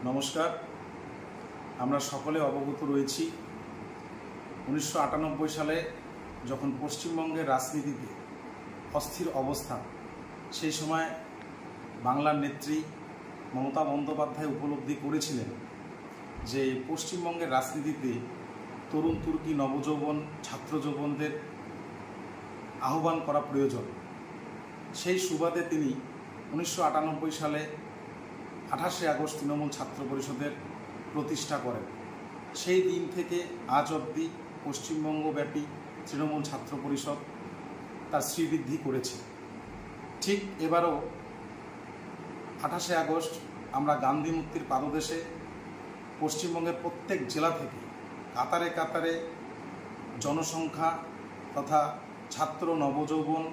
নমস্কার। আমরা সকলে অবগত রয়েছি 1998 সালে যখন পশ্চিমবঙ্গের রাজনীতিতে অস্থির অবস্থা, সেই সময় বাংলার নেত্রী মমতা বন্দ্যোপাধ্যায় উপলব্ধি করেছিলেন যে পশ্চিমবঙ্গের রাজনীতিতে তরুণ তুর্কি নবযৌবন ছাত্র যৌবনদের আহ্বান করা প্রয়োজন। সেই সুবাদে তিনি 1998 সালে 28 আগস্ট তৃণমূল ছাত্র পরিষদের প্রতিষ্ঠা করেন। সেই দিন থেকে আজ অবধি পশ্চিমবঙ্গব্যাপী তৃণমূল ছাত্র পরিষদ তার শ্রীবৃদ্ধি করেছে। ঠিক এবারও 28 আগস্ট আমরা গান্ধী মূর্তির পাদদেশে পশ্চিমবঙ্গের প্রত্যেক জেলা থেকে কাতারে কাতারে জনসংখ্যা তথা ছাত্র নবযৌবন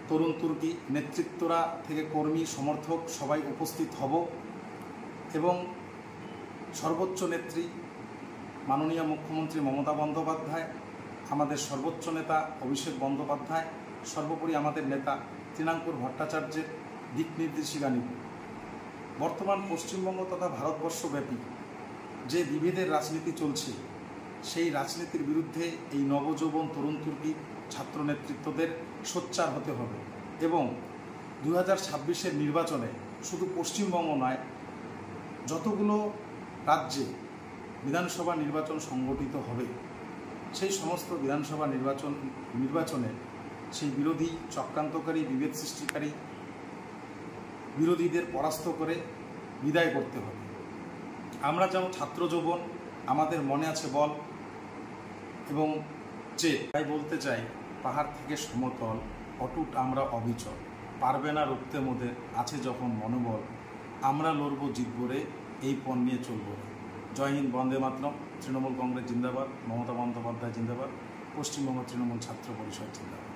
তরুণ তুর্কি নেতৃত্বরা থেকে কর্মী সমর্থক সবাই উপস্থিত হব এবং সর্বোচ্চ নেত্রী মাননীয় মুখ্যমন্ত্রী মমতা বন্দ্যোপাধ্যায়, আমাদের সর্বোচ্চ নেতা অভিষেক বন্দ্যোপাধ্যায়, সর্বোপরি আমাদের নেতা তৃণাঙ্কুর ভট্টাচার্যের দিক নির্দেশিকা নিব। বর্তমান পশ্চিমবঙ্গ তথা ভারতবর্ষব্যাপী যে বিভেদের রাজনীতি চলছে, সেই রাজনীতির বিরুদ্ধে এই নবযৌবন তরুণ তুর্কি ছাত্র নেতৃত্বদের সোচ্চার হতে হবে এবং 2026-এর নির্বাচনে শুধু পশ্চিমবঙ্গ নয়, যতগুলো রাজ্যে বিধানসভা নির্বাচন সংগঠিত হবে, সেই সমস্ত বিধানসভা নির্বাচনে সেই বিরোধী চক্রান্তকারী বিভেদ সৃষ্টিকারী বিরোধীদের পরাস্ত করে বিদায় করতে হবে। আমরা যেমন ছাত্র যৌবন, আমাদের মনে আছে বল এবং তাই বলতে চাই, পাহাড় থেকে সমতল অটুট আমরা অবিচল, পারবে না রুখতে মোদের আছে যখন মনোবল, আমরা লড়ব জিতব রে, এই পণ নিয়ে চলব রে। জয় হিন্দ, বন্দে মাতরম। তৃণমূল কংগ্রেস জিন্দাবাদ, মমতা বন্দ্যোপাধ্যায় জিন্দাবাদ, পশ্চিমবঙ্গ তৃণমূল ছাত্র পরিষদ জিন্দাবাদ।